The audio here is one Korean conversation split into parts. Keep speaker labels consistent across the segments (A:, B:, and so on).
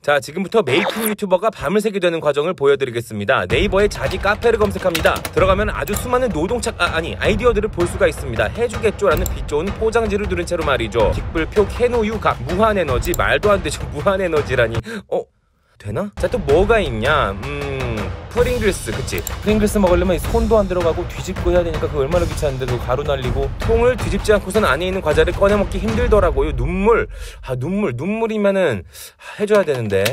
A: 자, 지금부터 메이킹 유튜버가 밤을 새게 되는 과정을 보여드리겠습니다. 네이버에 자기 카페를 검색합니다. 들어가면 아주 수많은 아이디어들을 볼 수가 있습니다. 해주겠죠라는 빛 좋은 포장지를 두른 채로 말이죠. 깃불표, 캔우유, 각, 무한에너지, 말도 안 되죠. 무한에너지라니. 되나? 자, 또 뭐가 있냐? 프링글스, 그치? 프링글스 먹으려면 손도 안 들어가고 뒤집고 해야 되니까 그거 얼마나 귀찮은데 그거 가루 날리고 통을 뒤집지 않고선 안에 있는 과자를 꺼내 먹기 힘들더라고요. 눈물이면은 해줘야 되는데.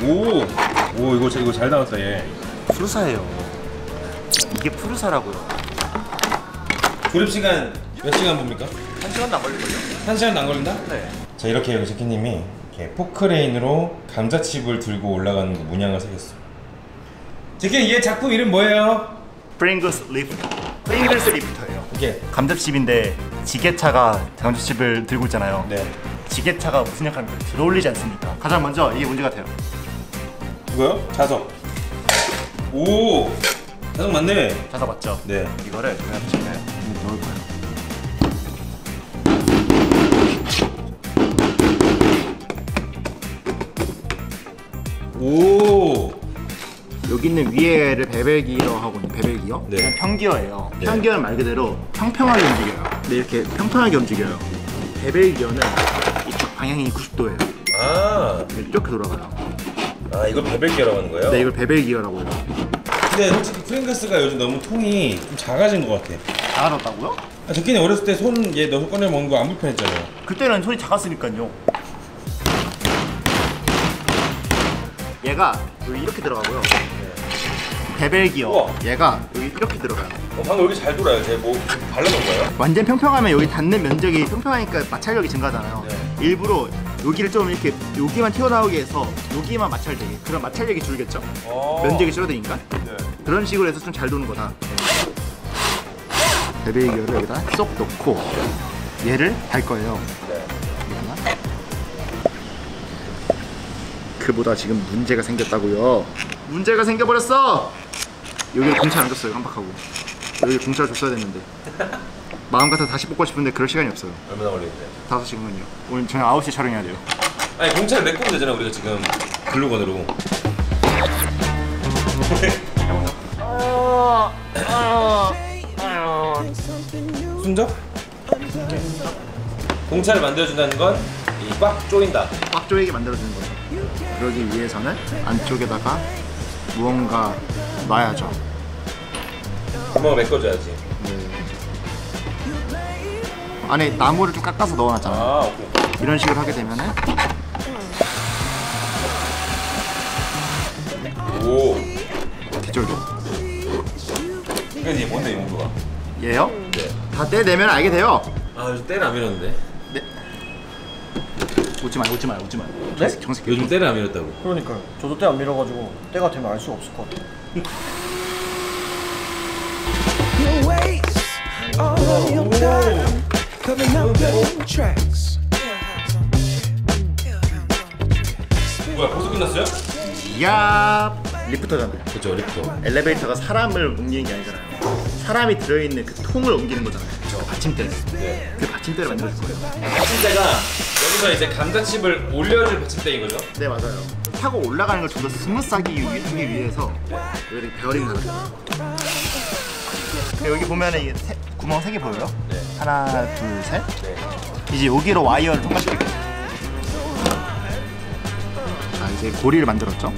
A: 오, 이거 잘 나왔다, 얘.
B: 푸르사예요. 이게 푸르사라고요.
A: 조립시간 몇 시간 봅니까?
B: 1시간도 안 걸릴걸요?
A: 1시간도 안 걸린다?
B: 네.
A: 자, 이렇게 여기 제키님이 이렇게 포크레인으로 감자칩을 들고 올라가는 거 문양을 새겼어. 제키, 얘 작품 이름 뭐예요?
B: 프링글스 리프터예요.
A: 이게
B: 감자칩인데 지게차가 감자칩을 들고 있잖아요.
A: 네.
B: 지게차가 무슨 역할을 들어올리지 않습니까? 가장 먼저 이게 문제 같아요.
A: 이거요? 자석. 오, 자석 맞네.
B: 자석 맞죠?
A: 네.
B: 이거를 그냥 붙이면 넣을 거예요.
A: 오.
B: 여기 있는 위에를 베벨기어 하고 있는 베벨기어?
A: 네.
B: 그냥 평기어예요.
A: 네.
B: 평기어는 말 그대로 평평하게 움직여요. 근데 이렇게 평평하게 움직여요. 베벨기어는 이쪽 방향이 90도예요.
A: 아,
B: 이렇게 돌아가요.
A: 아, 이걸 베벨기어라고 하는 거예요?
B: 네, 이걸 베벨기어라고 해요.
A: 근데 솔직히 프링글스가 요즘 너무 통이 좀 작아진 것 같아.
B: 작아졌다고요?
A: 제키님 어렸을 때 손 얘 넣어서 꺼내 먹는 거 안 불편했잖아요.
B: 그때는 손이 작았으니까요. 얘가 여기 이렇게 들어가고요. 베벨기어.
A: 우와.
B: 얘가 여기 이렇게 들어가요.
A: 방금 여기 잘 돌아요. 제가 뭐 발라놓은 거예요?
B: 완전 평평하면 여기 닿는 면적이 평평하니까 마찰력이 증가하잖아요.
A: 네.
B: 일부러 여기를 좀 이렇게 여기만 튀어나오게 해서 여기만 마찰되게. 그럼 마찰력이 줄겠죠? 면적이 줄어드니까.
A: 네.
B: 그런 식으로 해서 좀 잘 도는 거다. 베벨기어를 여기다 쏙 넣고 얘를 달 거예요.
A: 네.
B: 그보다 지금 문제가 생겼다고요. 문제가 생겨버렸어. 여기를 공차 안 줬어요. 깜빡하고. 여기 공차를 줬어야 됐는데 마음 같아 다시 뽑고 싶은데 그럴 시간이 없어요.
A: 얼마나 걸리는데?
B: 5시간은요. 오늘 저녁 9시에 촬영해야 돼요.
A: 아니, 공차를 메꾸면 되잖아, 우리가 지금 글루건으로. 순적? 공차를 만들어준다는 건 이 꽉 조인다.
B: 꽉 조이게 만들어주는 거죠. 그러기 위해서는 안쪽에다가 무언가 놔야죠.
A: 구멍을 메꿔줘야지.
B: 안에 나무를 좀 깎아서 넣어놨잖아요.
A: 아, 오케이.
B: 이런 식으로 하게 되면은
A: 오.
B: 개쫄죠.
A: 그래서 얘 뭔데, 이 용도가?
B: 얘요?
A: 네.
B: 다 떼내면 알게 돼요.
A: 아, 요즘 때를 안 밀었는데.
B: 네. 웃지 마요.
C: 네?
B: 정색.
A: 요즘 때를 안 밀었다고.
C: 그러니까요. 저도 때 안 밀어가지고 때가 되면 알 수가 없을 것 같아요.
A: 뭐야, 벌써 끝났어요?
B: 야 리프터잖아요.
A: 그쵸, 리프터.
B: 엘리베이터가 사람을 옮기는 게 아니잖아요. 사람이 들어있는 그 통을 옮기는 거잖아요. 저 받침대를.
A: 네.
B: 그 받침대를 만들어줄 거예요.
A: 받침대가 여기서 이제 감자칩을 올려줄 받침대인 거죠?
B: 네, 맞아요. 타고 올라가는 걸 좀 더 스무스하게 하기 위해서 여기 베어링 하나 요 여기 보면은 이게 구멍 3개 보여요?
A: 네.
B: 하나, 둘, 셋.
A: 네.
B: 이제 여기로 와이어를 통과시킬게요. 자, 이제 고리를 만들었죠?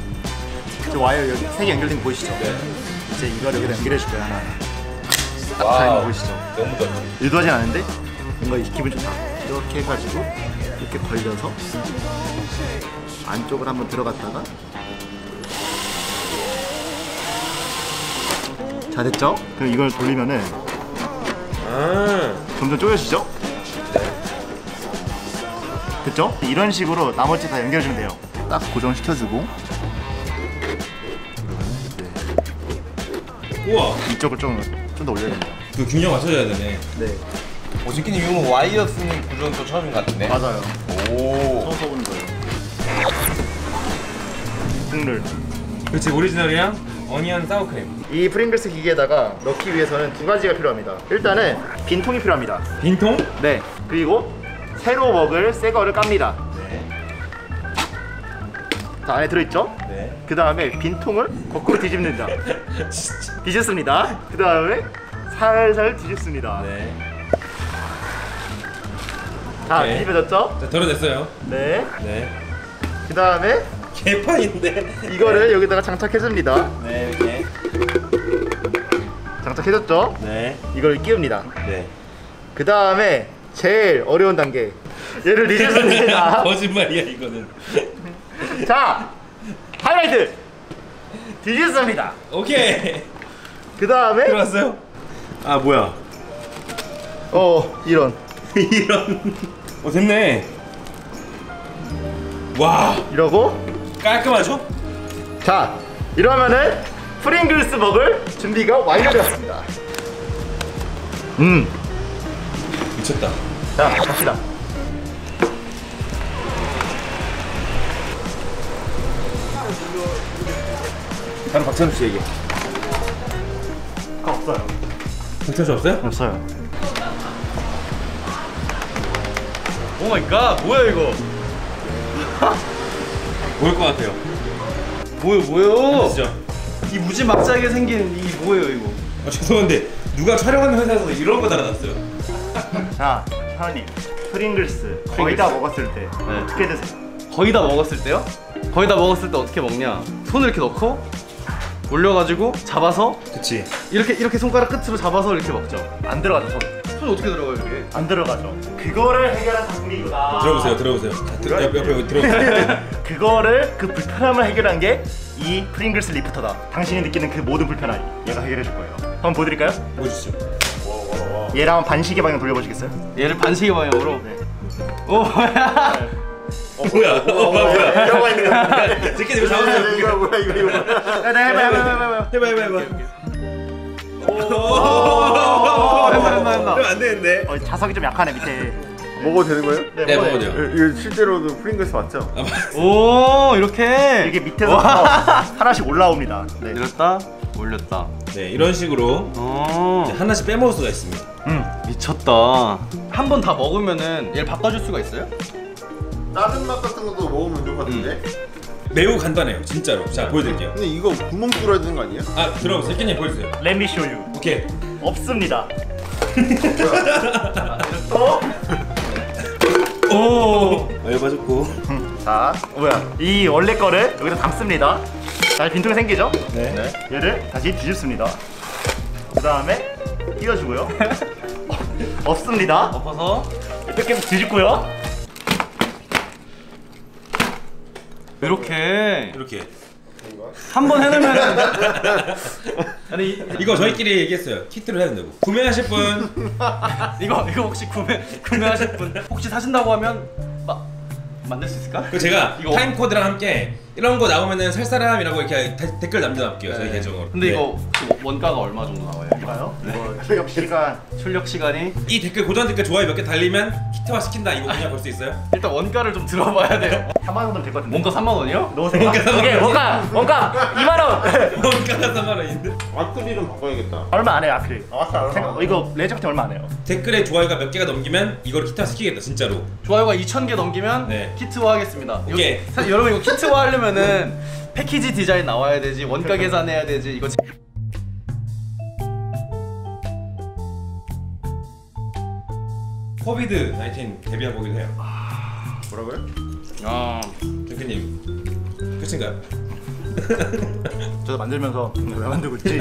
B: 저 와이어 여기 3개 연결된 거 보이시죠?
A: 네.
B: 이제 이걸 여기다 연결해 줄 거예요, 하나. 딱
A: 와우.
B: 다른 거 보이시죠?
A: 너무 좋지.
B: 의도하진 않은데 뭔가 기분 좋다. 이렇게 해가지고 이렇게 벌려서 안쪽을 한번 들어갔다가 자, 됐죠? 그럼 이걸 돌리면은 점점 쪼여지죠? 됐죠? 이런 식으로 나머지 다 연결해주면 돼요. 딱 고정시켜주고
A: 우와.
B: 이쪽을 좀 더 올려야 됩니다.
A: 그 균형 맞춰줘야 되네.
B: 네.
D: 오진기님 이거 와이어 쓰는 구조는 또 처음인 것 같은데.
B: 맞아요.
D: 오.
B: 처음 써보는 거예요. 국물.
A: 그렇지, 오리지널이랑 어니언 사워크림.
B: 이 프링글스 기계에다가 넣기 위해서는 두 가지가 필요합니다. 일단은 빈통이 필요합니다.
A: 빈통?
B: 네. 그리고 새로 먹을 새 거를 깝니다.
A: 네.
B: 자, 안에 들어있죠?
A: 네.
B: 그 다음에 빈통을 거꾸로 뒤집는다. 뒤집습니다. 그 다음에 살살 뒤집습니다.
A: 네.
B: 자,
A: 오케이.
B: 뒤집어졌죠?
A: 자, 덜어냈어요.
B: 네.
A: 네.
B: 그 다음에
A: 개판인데.
B: 이거를 여기다가 장착해줍니다.
D: 네, 이렇게.
B: 장착해줬죠?
D: 네.
B: 이걸 끼웁니다.
A: 네.
B: 그 다음에 제일 어려운 단계. 얘를 뒤집습니다.
A: 거짓말이야 이거는.
B: 자, 하이라이트! 뒤집습니다.
A: 오케이.
B: 그 다음에
A: 들어왔어요? 아 뭐야?
B: 이런.
A: 이런. 됐네. 와,
B: 이러고
A: 깔끔하죠?
B: 자, 이러면은 프링글스 먹을 준비가 완료되었습니다.
A: 미쳤다.
B: 자, 갑시다.
D: 다른 박찬욱 씨 얘기.
B: 없어요.
A: 괜찮지 없어요?
B: 없어요.
D: 오 마이 갓, 뭐야 이거?
A: 보일 것 같아요.
D: 뭐예요?
A: 진짜.
D: 이 무지막지하게 생긴 이 뭐예요 이거?
A: 아, 죄송한데 누가 촬영하는 회사에서 이런 거 달아놨어요?
B: 자, 사장님, 프링글스 거의 다 먹었을 때 어떻게 드세요?
D: 거의 다 먹었을 때요? 거의 다 먹었을 때 어떻게 먹냐? 손을 이렇게 넣고 올려가지고 잡아서
A: 그치.
D: 이렇게 손가락 끝으로 잡아서 이렇게 먹죠.
B: 안 들어가죠, 손.
D: 손 어떻게 들어가요 이게?
B: 안 들어가죠. 그거를 해결한 작품이구나.
A: 들어보세요. 자, 옆에 들어보세요.
B: 그거를 그 불편함을 해결한 게 이 프링글스 리프터다. 당신이 느끼는 그 모든 불편함 얘가 해결해 줄 거예요. 한번 보여드릴까요?
A: 보여주시죠.
B: 얘랑 한번 반시계 방향 돌려보시겠어요?
D: 얘를 반시계 방향으로.
B: 네.
D: 오 뭐야?
A: 뭐야? 뭐야?
B: 이러고 있는 거.
A: 제끼 이거 잡았어요.
B: 이거 뭐야? 네, 해봐.
A: 해봐.
D: 된다.
A: 그럼 안 되는데.
B: 자석이 좀 약하네 밑에.
C: 먹어도 되는 거예요?
A: 네, 먹어도 돼요.
C: 이거 실제로도 프링글스 맞죠?
D: 오 이렇게.
B: 이게 밑에서 하나씩 올라옵니다. 네.
D: 내렸다 올렸다.
A: 네, 이런 식으로 이제 하나씩 빼먹을 수가 있습니다.
D: 미쳤다. 한 번 다 먹으면은 얘를 바꿔줄 수가 있어요?
C: 다른 맛 같은 것도 먹으면 좋을 것 같은데?
A: 매우 간단해요, 진짜로. 자, 보여드릴게요.
C: 근데 이거 구멍 뚫어야 되는 거 아니에요?
A: 아, 들어보세요. 제끼님 보여주세요.
B: Let me show you.
A: 오케이.
B: 없습니다.
D: 오.
A: 맞았고.
B: 자, 이 원래 거를 여기다 담습니다. 자, 빈통이 생기죠?
A: 네.
B: 얘를 다시 뒤집습니다. 그 다음에 끼워주고요. 없습니다.
D: 엎어서
B: 이렇게 해서 뒤집고요.
D: 이렇게
A: 이렇게.
D: 한 번 해놓으면은. 아니
A: 이거 저희끼리 얘기했어요. 키트를 해야 된다고. 구매하실 분.
D: 이거 혹시 구매하실 분 혹시 사신다고 하면 만들 수 있을까?
A: 그리고 제가
D: 이거-
A: 타임 코드랑 함께 이런 거 나오면은 살 사람이라고 이렇게 댓글 남겨놓을게요. 저희 계정으로.
D: 근데
A: 네.
D: 이거 원가가 얼마 정도 나와요?
B: 볼까요? 이거 출력 시간
D: 출력 시간이
A: 이 댓글 고정 댓글 좋아요 몇 개 달리면 키트화 시킨다. 이거 그냥 볼 수 있어요?
D: 일단 원가를 좀 들어봐야 돼요.
B: 3만 원 정도 될 것 같은데.
D: 원가 3만 원이요?
B: 넣으세요. 오케이, 원가 2만 원.
A: 원가가 3만 원인데.
C: 아크릴은 바꿔야겠다.
B: 얼마 안 해요, 아크릴.
C: 맞다.
B: 이거 레저 같은 얼마 안 해요.
A: 댓글에 좋아요가 몇 개가 넘기면 이거를 키트화 시키겠다 진짜로.
D: 좋아요가 2,000개 넘기면
A: 네.
D: 키트화 하겠습니다.
A: 오케이.
D: 사실 여러분 이거 키트화 하려면은 패키지 디자인 나와야 되지, 원가 계산해야 되지. 이거
A: 코비드 19 데뷔한 곡이긴 해요.
C: 뭐라고요?
A: 조키님 끝인가요?
B: 저도 만들면서 왜 만들고 있지?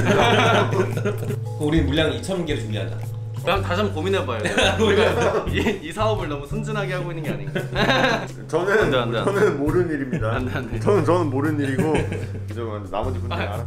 A: 우리 물량 2,000개를 준비한다.
D: 그럼 다시 한번 고민해봐요. 우리가 이 사업을 너무 순진하게 하고 있는 게 아닌가.
C: 저는
D: 안 돼.
C: 저는 모르는 일입니다.
D: 안 돼.
C: 저는 모르는 일이고 이제 나머지 분들 알아서.